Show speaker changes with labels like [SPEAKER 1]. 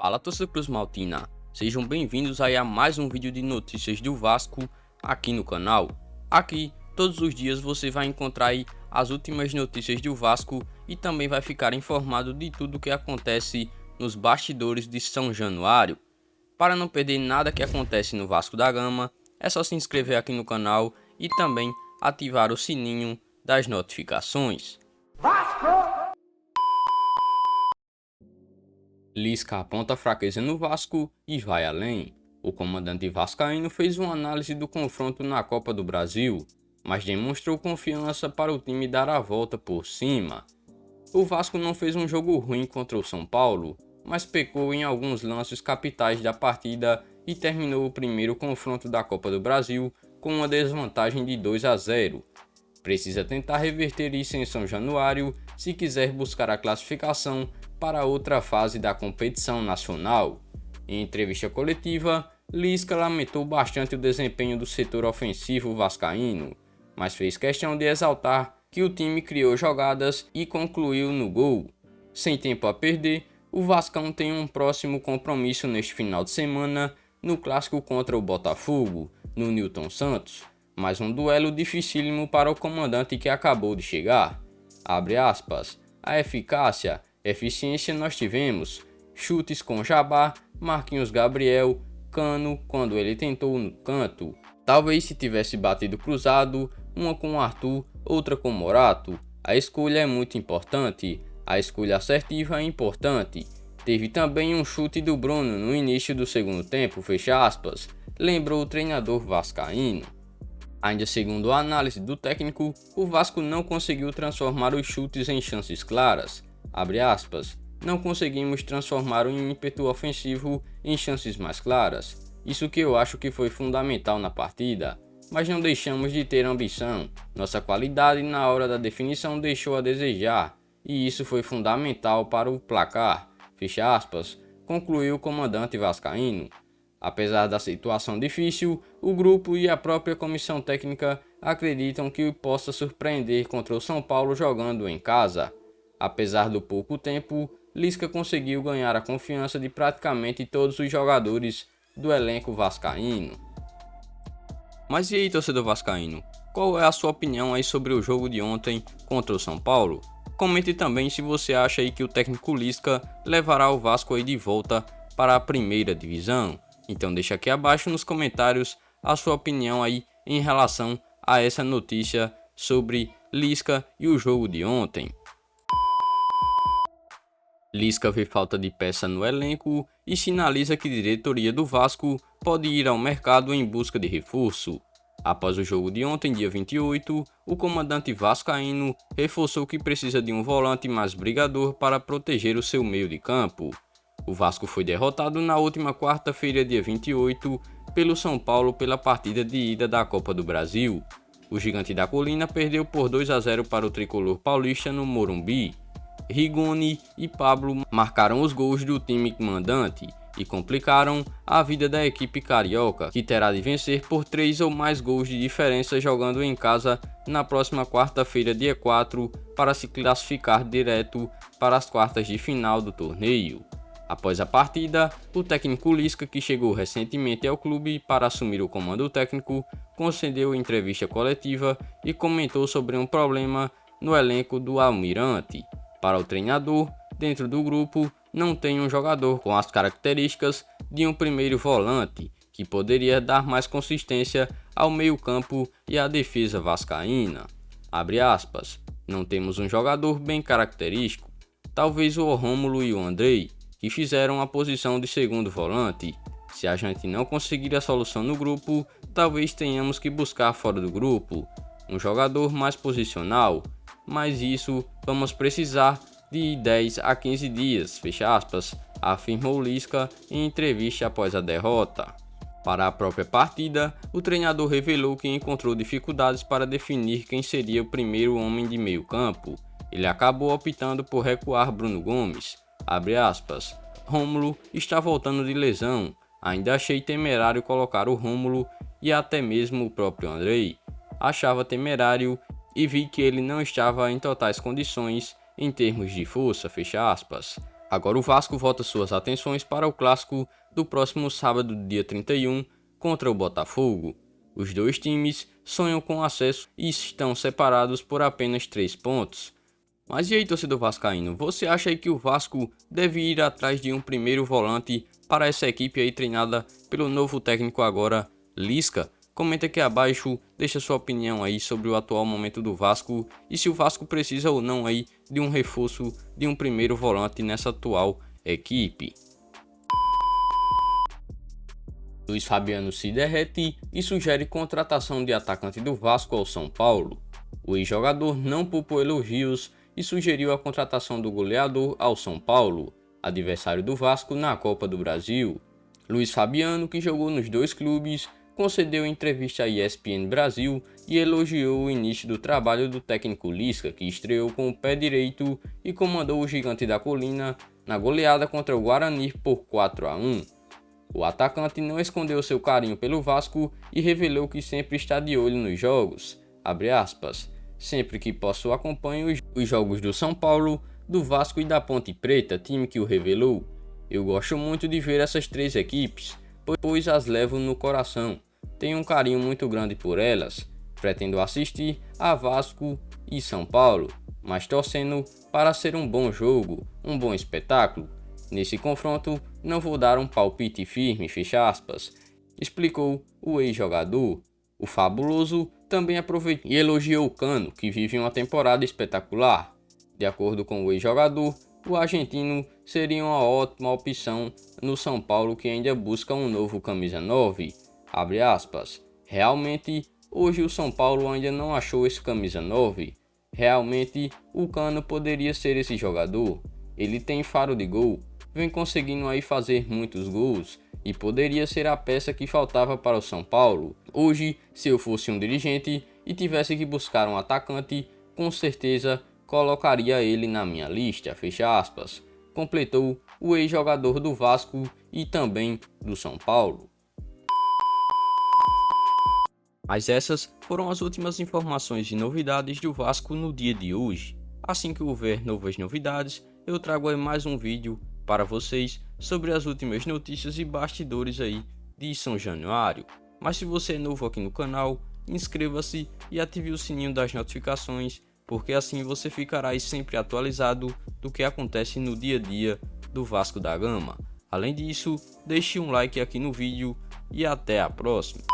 [SPEAKER 1] Fala, torcedor Cruz Maltina, sejam bem-vindos aí a mais um vídeo de notícias do Vasco aqui no canal. Aqui, todos os dias você vai encontrar aí as últimas notícias do Vasco e também vai ficar informado de tudo o que acontece nos bastidores de São Januário. Para não perder nada que acontece no Vasco da Gama, é só se inscrever aqui no canal e também ativar o sininho das notificações. Lisca aponta fraqueza no Vasco e vai além. O comandante vascaíno fez uma análise do confronto na Copa do Brasil, mas demonstrou confiança para o time dar a volta por cima. O Vasco não fez um jogo ruim contra o São Paulo, mas pecou em alguns lances capitais da partida e terminou o primeiro confronto da Copa do Brasil com uma desvantagem de 2-0. Precisa tentar reverter isso em São Januário se quiser buscar a classificação para outra fase da competição nacional. Em entrevista coletiva, Lisca lamentou bastante o desempenho do setor ofensivo vascaíno, mas fez questão de exaltar que o time criou jogadas e concluiu no gol. Sem tempo a perder, o Vascão tem um próximo compromisso neste final de semana no clássico contra o Botafogo, no Newton Santos, mais um duelo dificílimo para o comandante que acabou de chegar. Abre aspas, a eficiência nós tivemos, chutes com Jabá, Marquinhos Gabriel, Cano quando ele tentou no canto. Talvez se tivesse batido cruzado, uma com Arthur, outra com Morato. A escolha é muito importante, a escolha assertiva é importante. Teve também um chute do Bruno no início do segundo tempo, fecha aspas, lembrou o treinador vascaíno. Ainda segundo a análise do técnico, o Vasco não conseguiu transformar os chutes em chances claras. Abre aspas, não conseguimos transformar o ímpeto ofensivo em chances mais claras. Isso que eu acho que foi fundamental na partida. Mas não deixamos de ter ambição. Nossa qualidade na hora da definição deixou a desejar. E isso foi fundamental para o placar. Fecha aspas, concluiu o comandante vascaíno. Apesar da situação difícil, o grupo e a própria comissão técnica acreditam que possa surpreender contra o São Paulo jogando em casa. Apesar do pouco tempo, Lisca conseguiu ganhar a confiança de praticamente todos os jogadores do elenco vascaíno. Mas e aí, torcedor vascaíno? Qual é a sua opinião aí sobre o jogo de ontem contra o São Paulo? Comente também se você acha aí que o técnico Lisca levará o Vasco aí de volta para a primeira divisão. Então deixa aqui abaixo nos comentários a sua opinião aí em relação a essa notícia sobre Lisca e o jogo de ontem. Lisca vê falta de peça no elenco e sinaliza que a diretoria do Vasco pode ir ao mercado em busca de reforço. Após o jogo de ontem, dia 28, o comandante vascaíno reforçou que precisa de um volante mais brigador para proteger o seu meio de campo. O Vasco foi derrotado na última quarta-feira, dia 28, pelo São Paulo pela partida de ida da Copa do Brasil. O Gigante da Colina perdeu por 2-0 para o tricolor paulista no Morumbi. Rigoni e Pablo marcaram os gols do time mandante e complicaram a vida da equipe carioca, que terá de vencer por 3 ou mais gols de diferença jogando em casa na próxima quarta-feira, dia 4, para se classificar direto para as quartas de final do torneio. Após a partida, o técnico Lisca, que chegou recentemente ao clube para assumir o comando técnico, concedeu entrevista coletiva e comentou sobre um problema no elenco do Almirante. Para o treinador, dentro do grupo, não tem um jogador com as características de um primeiro volante, que poderia dar mais consistência ao meio-campo e à defesa vascaína. Abre aspas, não temos um jogador bem característico, talvez o Rômulo e o Andrei, que fizeram a posição de segundo volante. Se a gente não conseguir a solução no grupo, talvez tenhamos que buscar fora do grupo um jogador mais posicional, mas isso vamos precisar de 10 a 15 dias, fecha aspas, afirmou Lisca em entrevista após a derrota. Para a própria partida, o treinador revelou que encontrou dificuldades para definir quem seria o primeiro homem de meio campo. Ele acabou optando por recuar Bruno Gomes. Abre aspas, Rômulo está voltando de lesão, ainda achei temerário colocar o Rômulo e até mesmo o próprio Andrei. Achava temerário e vi que ele não estava em totais condições em termos de força, fecha aspas. Agora o Vasco volta suas atenções para o clássico do próximo sábado, dia 31, contra o Botafogo. Os dois times sonham com acesso e estão separados por apenas 3 pontos. Mas e aí, torcedor vascaíno, você acha aí que o Vasco deve ir atrás de um primeiro volante para essa equipe aí treinada pelo novo técnico agora, Lisca? Comenta aqui abaixo, deixa sua opinião aí sobre o atual momento do Vasco e se o Vasco precisa ou não aí de um reforço de um primeiro volante nessa atual equipe. Luiz Fabiano se derrete e sugere contratação de atacante do Vasco ao São Paulo. O ex-jogador não poupou elogios e sugeriu a contratação do goleador ao São Paulo, adversário do Vasco na Copa do Brasil. Luiz Fabiano, que jogou nos dois clubes, concedeu entrevista à ESPN Brasil e elogiou o início do trabalho do técnico Lisca, que estreou com o pé direito e comandou o Gigante da Colina na goleada contra o Guarani por 4-1. O atacante não escondeu seu carinho pelo Vasco e revelou que sempre está de olho nos jogos. Abre aspas. Sempre que posso acompanho os jogos do São Paulo, do Vasco e da Ponte Preta, time que o revelou. Eu gosto muito de ver essas 3 equipes, pois as levo no coração. Tenho um carinho muito grande por elas. Pretendo assistir a Vasco e São Paulo, mas torcendo para ser um bom jogo, um bom espetáculo. Nesse confronto, não vou dar um palpite firme, fecha aspas, explicou o ex-jogador. O fabuloso também aproveitou e elogiou o Cano, que vive uma temporada espetacular. De acordo com o ex-jogador, o argentino seria uma ótima opção no São Paulo, que ainda busca um novo camisa 9. Abre aspas. Realmente, hoje o São Paulo ainda não achou esse camisa 9. Realmente, o Cano poderia ser esse jogador. Ele tem faro de gol, vem conseguindo aí fazer muitos gols e poderia ser a peça que faltava para o São Paulo. Hoje, se eu fosse um dirigente e tivesse que buscar um atacante, com certeza colocaria ele na minha lista, fecha aspas, completou o ex-jogador do Vasco e também do São Paulo. Mas essas foram as últimas informações e novidades do Vasco no dia de hoje. Assim que houver novas novidades, eu trago aí mais um vídeo para vocês sobre as últimas notícias e bastidores aí de São Januário. Mas se você é novo aqui no canal, inscreva-se e ative o sininho das notificações, porque assim você ficará aí sempre atualizado do que acontece no dia a dia do Vasco da Gama. Além disso, deixe um like aqui no vídeo e até a próxima.